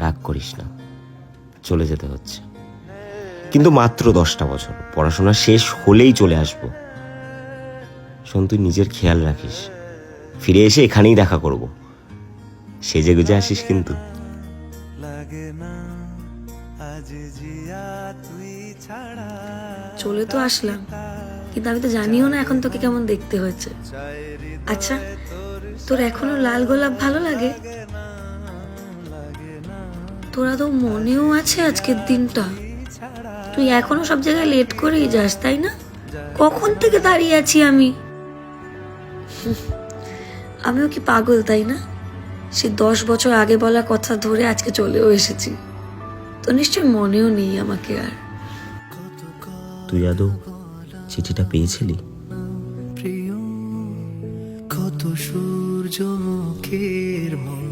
রাগ করিস না, চলে যেতে হচ্ছে, কিন্তু মাত্র 10টা বছর। পড়াশোনা শেষ হলেই চলে আসবো। শোন, তুই নিজের খেয়াল রাখিস, ফিরে এসে এখানেই দেখা করব। সেজে গুজে আসিস কিন্তু। চলে তো আসলাম, কিন্তু আমি তো জানিও না এখন তোকে কেমন দেখতে হয়েছে। আচ্ছা, তোর এখনো লাল গোলাপ ভালো লাগে? তোরা তো মনেও আছে আজকের দিনটা? তুই এখনো সব জায়গায় লেট করেই যাস, তাই না? কখন থেকে দাঁড়িয়ে আছি আমি। আমিও কি পাগল, তাই না? সে 10 বছর আগে বলা কথা ধরে আজকে চলেও এসেছি। তো নিশ্চয় মনেও নেই আমাকে আর। তুই আদৌ চিঠিটা পেয়েছিলি? প্রিয় কত সূর্য মুখের মন